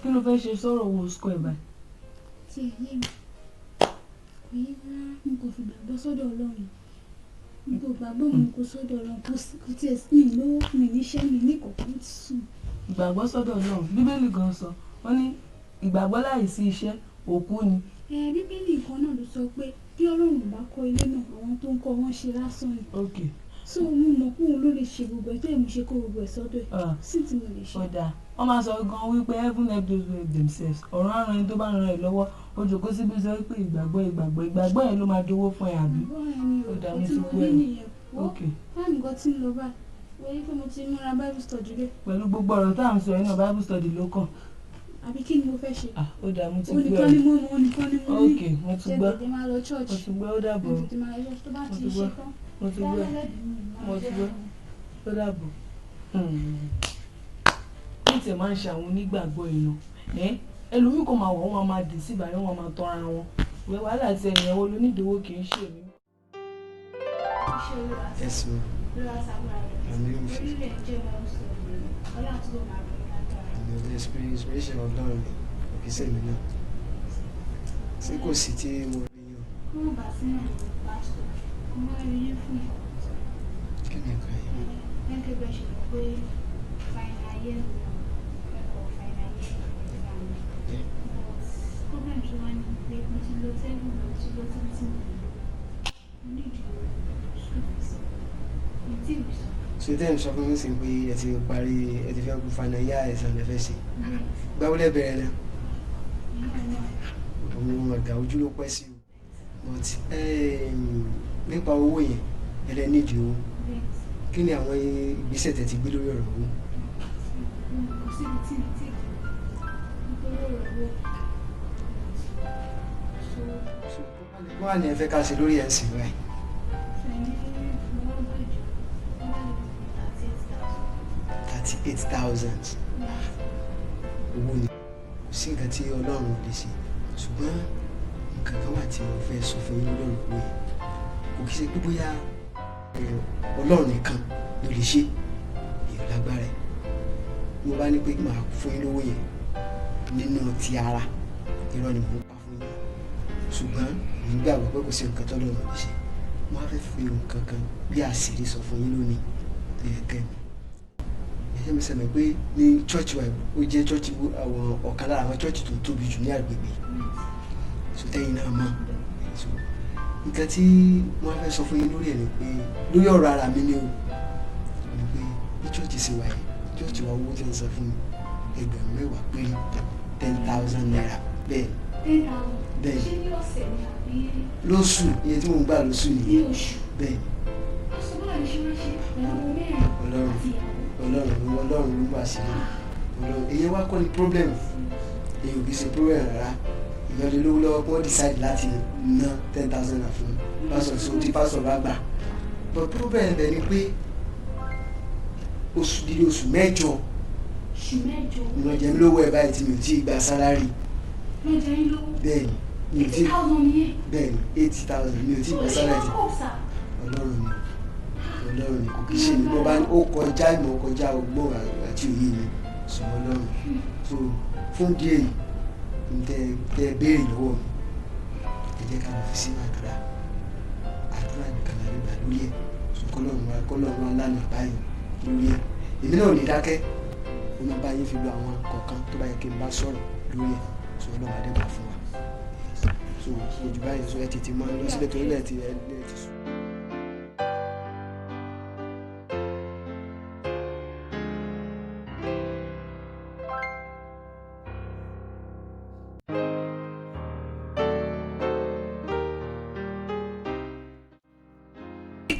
kí ló fẹ́ ṣe sọ̀rọ̀ owó school ẹ̀ báyìí. ṣe yé mi kò yé rárá n kò fi gbàgbọ́ sọ́dọ̀ Ọlọ́run n kò gbàgbọ́ n kò sọ́dọ̀ Ọlọ́run kò tiẹ̀ mi lówó mi níṣẹ́ mi ní kọ̀ọ̀kan ti sùn. ìgbàgbọ́ sọ́dọ̀ Ọlọ́run bíbélì gan sọ wọ́n ní ìgbàgbọ́ láìsí iṣẹ́ òkú ni. Bíbélì kan náà ló sọ pé bí Ọlọ́run bá kọ́ ilé náà àwọn tó ń kọ́ wọn ṣe lásán ni. So mo mọ̀ pé òun ló lè ṣe gbogbo ẹ̀ tó yẹ mo ṣe kó gbogbo ẹ̀ sọ́dọ̀ ẹ̀ sí tí mo lè ṣe. ọ̀dà wọ́n máa sọ gan wípé heaven help those who help themselves ọ̀run á ran ẹni tó bá ran ẹ̀ lọ́wọ́ ó jókòó síbi sọ pé ìgbàgbọ́ yẹn ló máa dówó fún ẹ àbí. ọ̀dà mi ti gbọ́ ẹ. fáàmì kan tí ń lọ báyìí wọ́n yí pé mo ti múra bible study rẹ̀. pẹ̀lú gbogbo ọ̀rọ̀ tá à ń sọ yẹn náà bible study ló kàn. àbí kí ni mo fẹ́ ṣe. ó dà mo ti gbọ́ ẹ. oníkan ni mo ní. mo ti gbọ́ ṣe tètè máa lọ church. mo ti gbọ́ ó dàbọ̀. tètè máa lọ church tó bá ti ṣe tán. mo ti gbọ́ ó dàbọ̀. ní tẹ̀ máa ń ṣe àwọn onígbàgbọ́ iná ẹlòmíì kò máa wọ̀ wọ́n máa dì sí ìbàyẹ̀ wọn máa tọ́ra wọn ìwé wàhálà ti ẹ̀yìn ẹ̀wọ̀ lónídìíwó kì í ṣe mí. ẹ̀sùn àmì orílẹ̀ jẹ́ wọn sọ ọlá tó ló máa rìn lágbára. àmì inspiration ọlọ́run ni òkè sẹ́mi náà ṣé kò sí tí mo rí yàn. kúrò bá sínú àwọn pásítọ̀ mo máa rí yín fún ìkọ̀. kí ni nǹkan yìí. gẹ́gẹ́ bẹ́ẹ̀ ṣe mọ̀ pé final year ẹ̀kọ́ final year exam ni. problem tó wá ní pé mo ti lo tẹ́gùn mo ti lo títí mo ní ìdíwọ́ school fees mi tí ì sọ. ṣé tẹ́ ń sọ fún mi sí pé ẹ ti parí ẹ ti fẹ́ kú final year exam ẹ fẹ́ ṣe gbáwọlẹ̀ bẹ̀rẹ̀ náà òun ọ̀gá ojú ló pẹ́ sí o but nípa owó yẹn ẹ lẹ nídìí owó kí ni àwọn ìgbésẹ̀ tẹ́ ti gbé lórí ọ̀rọ̀ owó. kò síbi tí mi ti nítorí ọ̀rọ̀ owó. wọ́n á ní ẹ fẹ́ ká ṣe lórí ẹ̀sìn báyìí. 38,000 owó ni kò sí nǹkan tí ọlọ́run lè ṣe ṣùgbọ́n nǹkan kan wà tí mo fẹ́ sọ fún yín lórí owó yẹn kò kí ṣe pé bóyá ọlọ́run nìkan ló lè ṣe èèyàn lágbára ẹ̀ mo bá ní pé màá fún yín lówó yẹn nínú ti ara irọ́ ni mò ń pa fún yín ṣùgbọ́n mo ń gbàgbọ́ pé kò sí nǹkan tọ́lọ́run lè ṣe mo á fẹ́ fi nǹkan kan bí àṣírí sọ fún yín lónìí ẹ̀ẹ́kẹ́ mi ẹ̀yẹ́ mi sẹ́mi pé ní church wa ó jẹ́ church àwọn ọ̀kan lára àwọn church tó tóbi jù ní àgbègbè sọtẹ́yìn náà mọ̀ nǹkan tí wọ́n fẹ́ sọ fún yín lórí ẹ̀ ni pé lórí ọ̀rọ̀ ara mi ni o ni pé bí church ṣe wà yìí church wa owó tí ń san fún ẹgbẹ̀rún mẹ́wàá péré 10,000 naira bẹ́ẹ̀ bẹ́ẹ̀ ṣé ní ọ̀sẹ̀ ni àbí. lóṣù iye tí mò ń gbà lóṣù nìyẹn bẹ́ẹ̀ ọlọ́run ló ń bá sí ọlọ́run èyí wá kọ́ ni problem èyí ò kì í ṣe problem rárá èèyàn lè lówó lọ́wọ́ kí wọ́n decide láti ná 10,000 naira fún pásọ̀ tí ó ti pásọ̀ bá gbà but problem bẹ̀ ni pé oṣù mẹ́jọ ni wọ́n jẹ́ mi lówó ẹ̀ báyìí tí mi ò tí ì gba sálárì bẹ́ẹ̀ni mi ò tí bẹ́ẹ̀ni 80,000 mi ò tí ì gba sálárì ọlọ́run ni kò kí ṣe ní bó bá ó kọjá ìmọ̀ kọjá ọgbọ́n àti òye mi sùn ọlọ́run so fún díẹ̀ yìí tẹ béèrè lọ́wọ́ mi ẹ jẹ́ ká lọ fi sí àdúrà nìkan la lè gbà lórí ẹ̀ so kọ́lọ́run wa lánàá báyìí lórí ẹ̀ èmi náà ò ní dákẹ́ ó máa bá yín fi lo àwọn kọ̀ọ̀kan tó bá yẹ kí n bá sọ̀rọ̀ lórí ẹ̀ so ọlọ́run adébà fún wa so ojú báyìí so ẹ tètè máa lọ sílẹ̀ torí ẹ̀ ti sùn.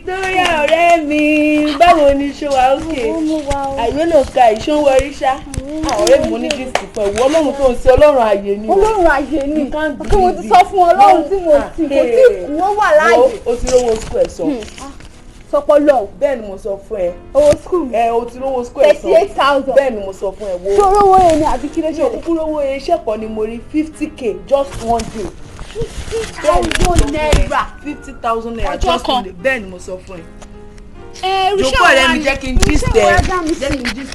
Victoria ọ̀rẹ́ mi báwo ni ṣe wà ókè àìwé ló ka ìṣòwò oríṣà ọ̀rẹ́ mi mo ní díìsì fún ẹ̀wọ́ ọlọ́run tó ń ṣe ọlọ́run ààyè ni ọlọ́run ààyè ni kí mo ti sọ fún ọlọ́run tí mo ti kò tí kú ó wà láàyè. o ti rówó school ẹ̀ sọ. sọpọ lọ. bẹ́ẹ̀ ni mo sọ fún ẹ. owó school. o ti rówó school ẹ̀ sọ 38,000. bẹ́ẹ̀ ni mo sọ fún ẹ wo. ṣé olówó yẹn ni àbí kí ló ṣe. òkú rówó yẹn iṣẹ́ kan ni mo rí 50k just one day. 50,000 naira. 50,000 naira just one day bẹ́ẹ̀ ni mo sọ fún ẹ. jókòó ọ̀rẹ́ mi jẹ́ kí n gist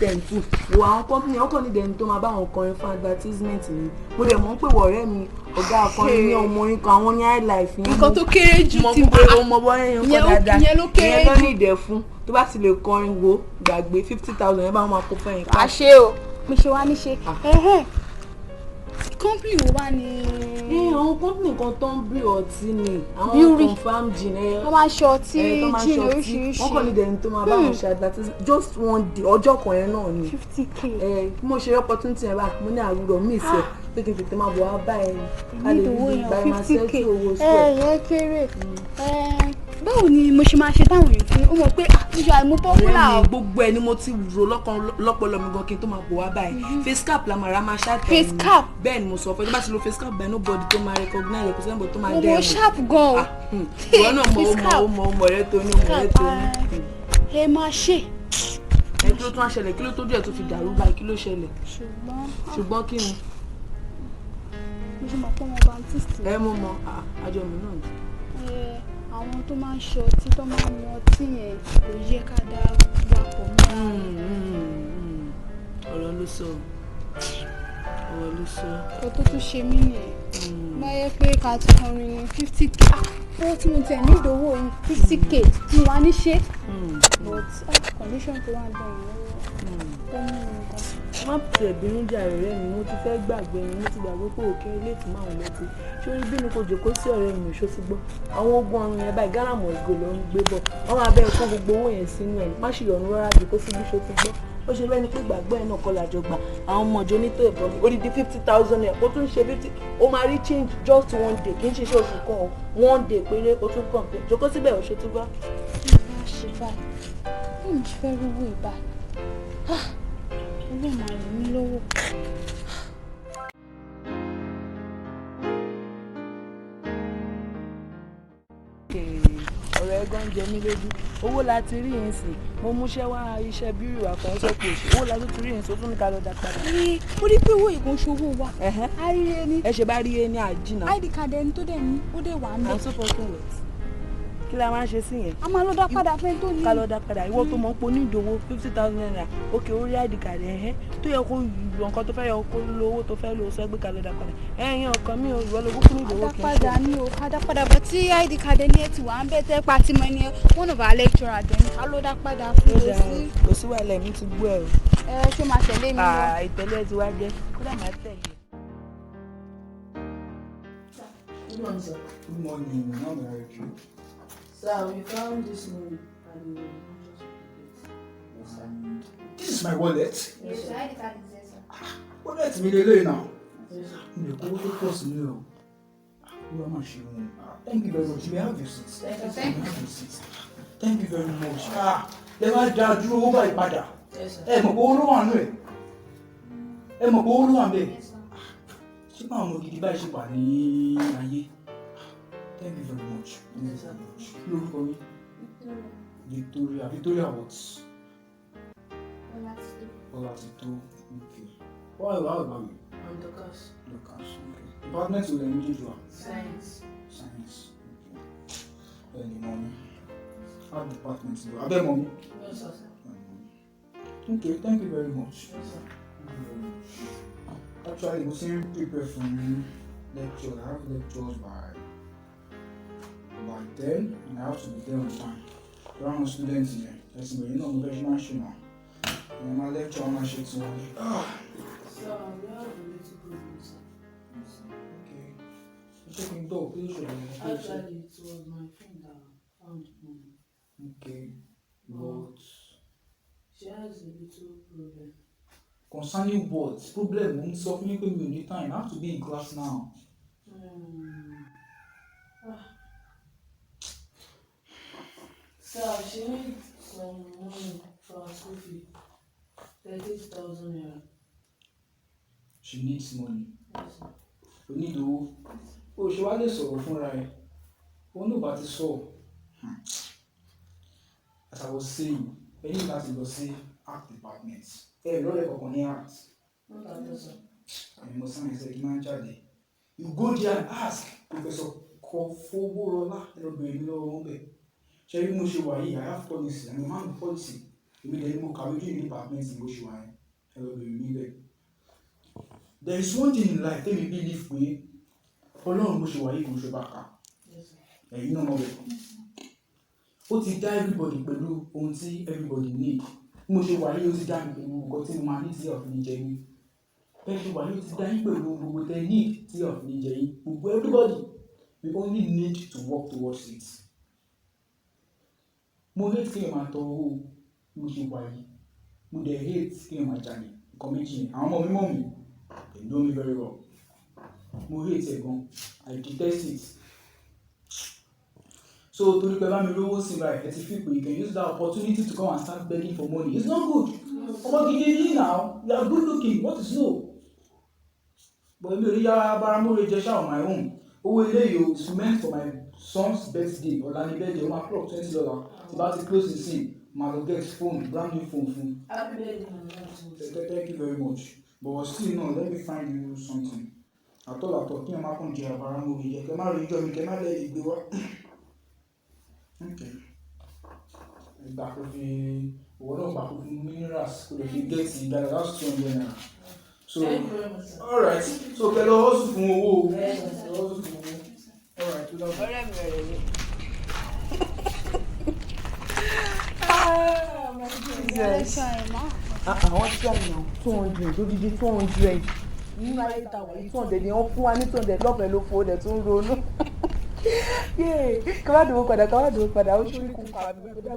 ẹ̀ tù wo àwọn company ọkọ̀ ní dẹni tó máa bá àwọn kọrin fún advertisement ni mo dẹ̀ mọ̀ pé wọ̀ ọ̀rẹ́ mi ọ̀gá akọrin ní ọmọ orin kan àwọn ní highlife yẹn nǹkan tó kéré jù ti bá ọmọ bọ́ ẹ̀yìn kọ́ dáadáa ìyẹn ló kéré jù ìyẹn ló ní ìdẹ̀ fún tó bá ti lè kọrin wo gbàgbé 50,000 yẹn bá wọn máa kó fún ẹ̀yìn ká. àṣé o mi ṣe wá ní ṣe company wo wá ní. àwọn company kan tó ń bí ọtí ni àwọn confam gin wọ́n máa ń ṣe ọtí gin oríṣiríṣi wọ́n kàn ní dẹni tó máa bá wọn ṣe advertisement just one day ọjọ́ kan yẹn náà ni 50k. mo ṣe opportunity yẹn báyìí mo ní àwùrọ̀ mi ìfẹ́ pé kí n tètè máa bọ̀ wá bá ẹ a lè rí ìgbà ẹ máa ṣẹ́tù owó square. yẹn kéré báwo ni mo ṣe máa ṣe táwọn èèyàn fún ó mọ̀ pé àtúnṣe àìmú popular o. gbogbo ẹ ni mo ti rò lọ́pọ̀lọ́ mi gan kí n tó máa bọ̀ wá báyìí face cap la máa ra máa ṣáàtì face cap bẹ́ẹ̀ ni mo sọ fún ẹ tó bá ti lo face cap bẹ́ẹ̀ nobody tó máa recognize ẹ kò sẹ́ni bọ̀ tó máa dẹ́ ẹ mo sharp gan o. ìwọ náà mọ rẹ tó ní ẹ máa ṣe. ẹ kí ló tún á ṣẹlẹ̀ kí ló tó díẹ̀ tó fi dàrú báyìí kí ló ṣẹlẹ̀ ṣùgbọ́n kí ni. mo ṣe mọ̀ pé wọn baptist. ẹ mú mọ àjọ mi náà. àwọn tó máa ń ṣe ọtí tó máa ń mu ọtí yẹn kò yẹ ká dá wapọ̀ mọ́. ọ̀rọ̀ ló sọ. kò tó tún ṣe mí nìyẹn bá yẹ pé ká ti kọrin ní 50k owó tí mo tẹ̀ ní ìdòwò yìí 50k tí wàá ní ṣe but condition tó wà bẹ́ẹ̀ lọ́wọ́ ó mú mi gan. má tẹ̀ bínú jàre rẹ̀ mi mo ti fẹ́ gbàgbé mi mo ti gbàgbé pé òkè ilé ìtumọ̀ àwọn lọ́tí sórí bínú kò jòkó sí ọ̀rẹ́ mi ṣó ti gbọ́ àwọn ogun ọrùn yẹn báyìí gáràmù ìgò ló ń gbé bọ̀ wọ́n máa bẹ́ẹ̀ kó gbogbo owó yẹn sínú ẹ̀ má ṣì yọ̀nù rárá jòkó síbi ṣó ti gbọ́ ó ṣe bẹ́ẹ̀ ni pé gbàgbọ́ ẹ̀ náà kọ́ làjọ gbà àwọn ọmọ ọjọ́ nítò ìbọn mi odidi 50,000 naira kó tún ṣe 50 ó máa rí change just one day kì í ṣiṣẹ́ oṣù kan one day péré ó tún kàn pé jòkó síbẹ̀ ó ṣe tó bá. má ṣe báyìí mo fẹ́ rówó ìbá olóò máa ràn mí lọ́wọ́. ọ̀rọ̀ ẹ̀ gan jẹ mí lójú owó la ti rí yẹn sí mo múṣẹ́ wá iṣẹ́ bírù àkànṣepọ̀ òṣì owó la tó ti rí yẹn sí ó tún ní ká lọ dá padà. ó rí pé owó ìgbọ̀n ṣòwò wa àríyé ni ẹ ṣe bá rí yé ní àjìnà. id card ẹni tó dẹ̀ ní ó dẹ̀ wà ń bẹ̀. i'm so fucking wet kí la máa ń ṣe sí yẹn. a máa lọ dá padà fẹ́ tó ní. ká lọ dá padà ìwọ tó mọ̀ ń po ní ìdòwò 50,000 naira òkè orí id card tó yẹ kó yọ nǹkan tó fẹ́ yọ kó lo owó tó fẹ́ lo sọ pé ká lọ dá padà ẹ̀yìn ọkàn mi ò ìwọ ló kúkú ní ìdòwò kì í ṣe. àdápadà ni o àdápadà bọ̀ tí id card ẹni ẹ ti wà ń bẹ̀ tẹ́ pa tí mo ní one of our lecturer dẹ̀ ká ló dá padà fún mi sí. kò sí wàhálà mi ti gbọ́ ẹ o. ṣé máa tẹ̀lé mi lọ. ìtẹ̀lé ti wá jẹ́ kódà máa tẹ̀lé. Good morning, sir. Good morning. How may I help you? Sir, we found this money and Yes, sir. This is my wallet. Yes, sir. ID card is there, sir. Wallet mi lele now. Yes, sir. Mi lè kó tó pọ̀ sí mi o. Olúwa máa ṣe òun. Thank you very much. You may have your seat. Thank you, You sir. may have your seat. Thank you very much. Ẹ máa dá dúró owó báyìí padà. Yes, sir. Ẹ mọ̀ pé owó ló wà nù ẹ̀. Ẹ mọ̀ pé owó ló wà nù ẹ̀. Yes, sir. Ṣé báwọn ọmọ gidi báyìí ṣe wà ní ayé? Thank you very much. Thank you very much. Kí lorúkọ mi? Victoria. Victoria what? Ọlátító. Okay. How about you? I'm Dorcas. Lucas. Okay. Department wo lẹ́yìn méjèèjì wa? Science. Science. Okay. Ẹni mọ̀ mi. How department wo? Abẹ́ mọ̀ mi? Yes, sir. Okay. Thank you very much. Yes, sir. Thank you very much. Actually, mo ti ń prepare for me lecture. I have lectures by 10 and I have to be there on time. There are no students here. That's me. You know, I'm very much now. And my lecture, I'm actually to Sir, we have a little problem, sir. Okay. You can go. Please show me. Actually, it was my friend that found the money. Okay. But She has a little problem. concerning what? Problem. I'm suffering with me time. I have to be in class now. Sir, she needs some money for her school fee. 30,000 naira. She needs money. Yes, sir. You need to. Oh, she was just so fun, right? Oh, no, but it's so. As I was saying, any class you go see art departments. Hey, no level on art. Not at all, sir. And you must say, you go there and ask Professor Kofoborola, you know, ṣé bí mo ṣe wà yìí I have policy I'm a man of policy èmi dẹ̀ ni mo kàwé jù ní department bó ṣe wà yẹn ẹ lọ bèrè mi bẹ́ẹ̀. There is one thing in life tẹ́mi believe pé Ọlọ́run bó ṣe wà yìí kò ṣe bá kà ẹ̀yin náà mọ̀ bẹ́ẹ̀. Ó ti dá everybody pẹ̀lú ohun tí everybody need mo ṣe wà yìí ó ti dá mi pẹ̀lú nǹkan tí mo máa ní tí ọ̀fìn jẹ yín bẹ́ẹ̀ ṣe wà yìí ó ti dá yín pẹ̀lú gbogbo tẹ need tí ọ̀fìn jẹ yín gbogbo everybody we only need to work towards it. Mo hate kí èèyàn máa tọ owó mo ṣe wà yìí mo dẹ̀ hate kí èèyàn máa jalè nǹkan méjì yẹn àwọn ọmọ mi mọ̀ mi they know me very well mo hate ẹ̀ gan I detest it. So torí pé bá mi lówó sí báyìí ẹ ti fi pé you can use that opportunity to come and start begging for money it's not good. Ọmọ gidi ní now you are good looking what is no. But èmi ò rí yá Báramúre jẹ ṣáà on my own owó ilé yìí o is meant for my son's birthday ọ̀la ní birthday ó máa clock $20 tí bá ti close the scene máa lọ get phone brand new phone fún. Happy birthday. Thank you very much but still no let me find you something àtọ̀ kí ẹ má kàn jẹ Báramúre jẹ kẹ má rí ijọ́ mi kẹ má lẹ́ ìgbé wá. Okay. Ìgbà kò fi owó náà gbà kò fi minerals kò lè fi gẹ́ẹ̀tì ìdára that's $200 naira. So alright so kẹ lọ hustle fún owó alright tó dábàá. Ọ̀rẹ́ mi rẹ̀ ni. Àwọn tí wọ́n yàn 200 lódìdí 200 nínú ayé ìta wọ̀nyí 200 ni wọ́n fún wa ní 200 lọ́fẹ̀ẹ́ ló fowó dẹ̀ tó ń ronú. Ká má dùn padà ó ṣe kú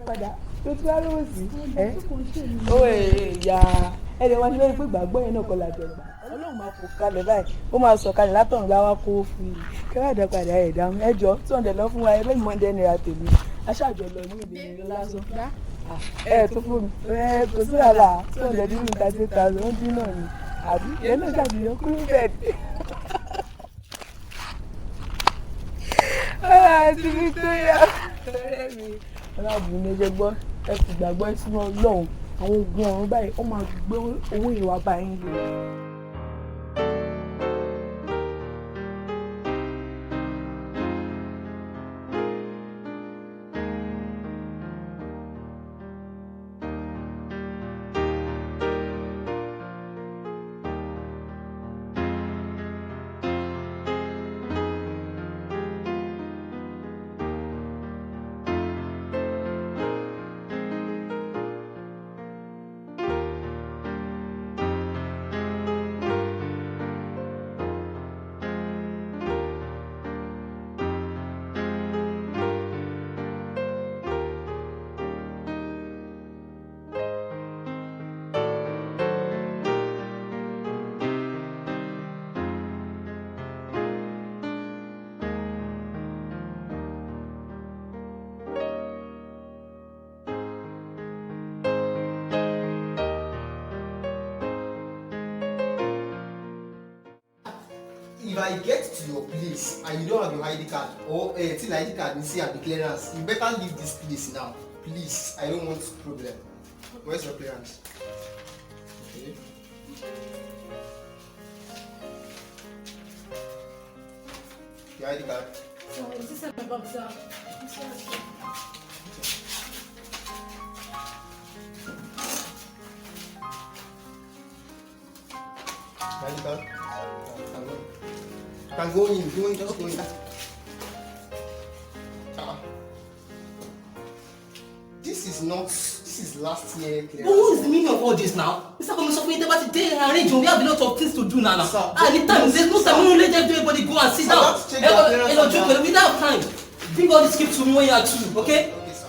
padà tó tún wá lówó sí ó ìyá ẹ̀rẹ̀ wọn ní lórí pé ìgbàgbọ́ yẹn náà kọ́ la dẹ̀gbà Ọlọ́run máa fò kalẹ̀ báyìí ó máa sọ kalẹ̀ látọ̀run bá wá kó fún un ká má dùn padà ẹ̀ dáhùn ẹjọ́ 200 lọ fún wa ẹgbẹ́ ìmọ̀ọ́dẹ náírà tèmi aṣáájọ lọ ní ìlú lásán tó fún mi kò sí àlà 200 nínú 30,000 ó dín náà ni àbí ìyẹn náà ṣàbíyàn kúrú bẹ́ẹ̀ ni. Àti Victoria ọ̀rẹ́ mi ọlọ́run ní ẹjẹ gbọ́ ẹ sì gbàgbọ́ sínú Ọlọ́run àwọn ogun ọ̀run báyìí ó máa gbé owó ìwà báyìí lò. If I get to your place and you don't have your ID card or till ID card, you see at the clearance, you better leave this place now. Please, I don't want problem. Where's your clearance? Okay. Your ID card. So, this is my box, sir. ID card. Can go in, just go in. This is last year clearance. But what is the meaning of all this now? Mr. Commissioner, we never today arrange. We have a lot of things to do now. Sir, Anytime, there's no time. We don't let everybody go and sit down. Check the clearance now. We don't have time. Bring all this gift to me when you are two, okay? Okay, sir.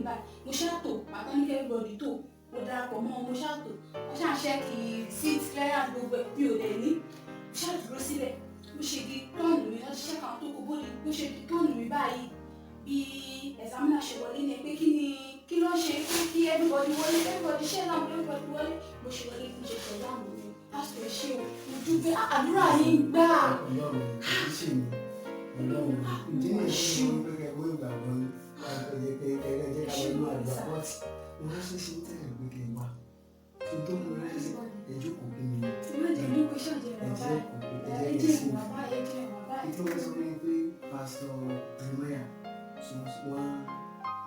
báyìí mo ṣàtò pàtó ní everybody tó mo darapọ̀ mọ́ mo ṣàtò wọ́n ṣàṣẹ́kì seat clearance gbogbo ẹ̀ bí ò dẹ̀ ní mo ṣàdúró síbẹ̀ mo ṣe di tọ́ọ̀nù mi wọ́n ti ṣẹ́ka tó kó bóde mo ṣe di tọ́ọ̀nù mi báyìí bí examiner ṣe wọlé ní pé kí ló ń ṣe pé kí everybody wọlé everybody ṣe náà everybody wọlé mo ṣe wọlé mo ṣe tẹ̀lé àwọn mi pásítọ̀ ẹ̀ ṣe o mo dúpẹ́ àdúrà yín gbà. Ọlọ́run kì í ṣe mi Ọlọ́run ìdí nìyí tí mo fẹ́ kẹ́ bóyá ìgbàgbọ́ ní ẹ̀jẹ̀ ká lọ́nà àdúrà pọ́ọ̀tì mo fẹ́ ṣe ṣe ń tẹ̀lé pé kí n wá tó tó mo fẹ́ ṣe ẹjọ́ kò bí mi ẹjọ́ kò bí ẹjẹ́ sí mi ìtọ́ wọ́n sọ fún mi pé pásítọ̀ Jeremiah wọ́n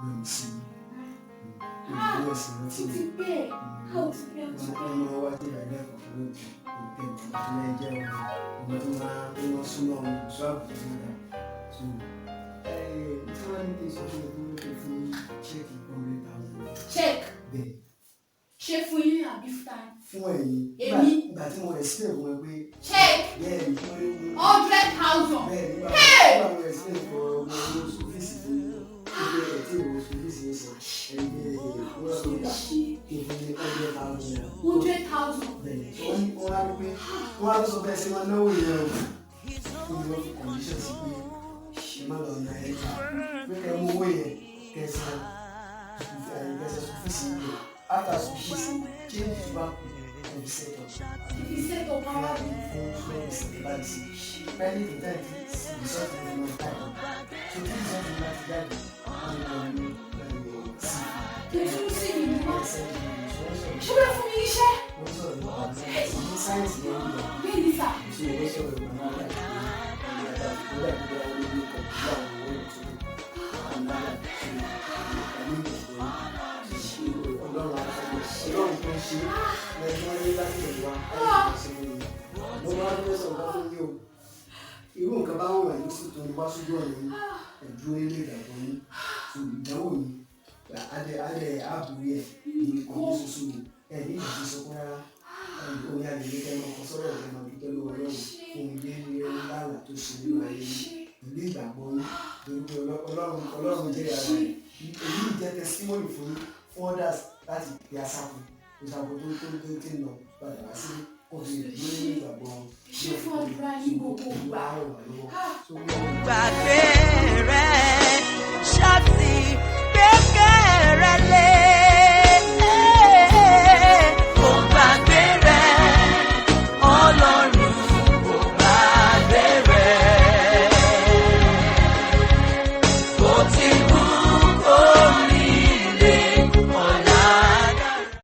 rìn sí mi ìlú ẹ̀sìn lọ sí mi wọ́n wá dé ìrẹ̀lẹ̀ ọ̀fọ̀ lóòótọ́ ìtẹ̀lẹ̀ ìjẹ́ ọmọ tó máa súnmọ́ ọmọ ìṣọ́ àbùkù náà so tí wọ́n ní kí n sọ fún mi pé fún ṣẹ́ẹ̀kì 100,000. check bẹ́ẹ̀ ṣé fún yín àbí fún ẹ̀yin èmi ìgbà tí mo explain fún ẹ pé check bẹ́ẹ̀ ni fún ẹ 100,000 bẹ́ẹ̀ nígbà tí mo explain fún ọmọ ọ́fíìsì fún mi pé ẹ̀ tí ìwọ ọ́fíìsì yẹn sọ ẹ̀yin wọ́n sọ ìgbà ìfún ní 100,000 100,000 bẹ́ẹ̀ wọ́n á rí pé wọ́n á tó sọ bẹ́ẹ̀ sí wọn náwó ìyẹn o ní wọ́n fi condition sí pé ṣe má lọ na ẹ̀ ká pé kẹ́ mú owó yẹn kẹsàn ọ́fíìsì yẹn after ọ́fíìsì change to back and set up fún ìsìnkú pẹ́ẹ́lí ìdájí ìsọ́ọ̀tì ní ọjọ́ time so kí ìsọ́ọ̀tì ní láti jáde wọ́n ní tuntun sí mi ní wọ́n sí ṣé wọ́n fún mi níṣẹ́ wọ́n sọ̀rọ̀ nípa ní sáyẹ́nsì yẹn nígbà bẹ́ẹ̀ ni sà tí wọ́n sọ̀rọ̀ nípa náà láti ní ọjà ìgbà olórí kọ̀ọ̀tà àwọn owó ìtúrú àwọn náà Ọlọ́run tó ń ṣe lẹ́yìn ayé láti ìwà láti ìṣẹ́ ìwé mo máa ń fẹ́ sọ̀rọ̀ fún yín o irú nǹkan bá wọ̀n ẹ̀yìn sí tó ní wá sójú ọ̀nà yín ẹ̀dúró ilé ìgbàgbọ́ yín tó ìdánwò yín adé àbúrí ẹ̀ ní ọdún ṣoṣo ẹ̀ ní ìdí sọkún rárá orí àgbègbè kẹ́mọ́ ọkọ̀ sọ́rọ̀ ẹ̀ máa dúpẹ́ lọ́wọ́ Ọlọ́run fún ilé ńláńlá tó ṣe nínú ayé ilé ìgbàgbọ́ yín torí pé Ọlọ́run jẹ́ ara rẹ̀ èyí jẹ́ testimony fún others láti pe aṣáko ìṣàkó tó ti nà padà wá sí òfin ìdílé ní ìgbàgbọ́ ṣé fún àdúrà yín gbogbo gbà. Gbàgbé rẹ̀ ṣáàtì gbẹ́kẹ̀ rẹ̀ lé.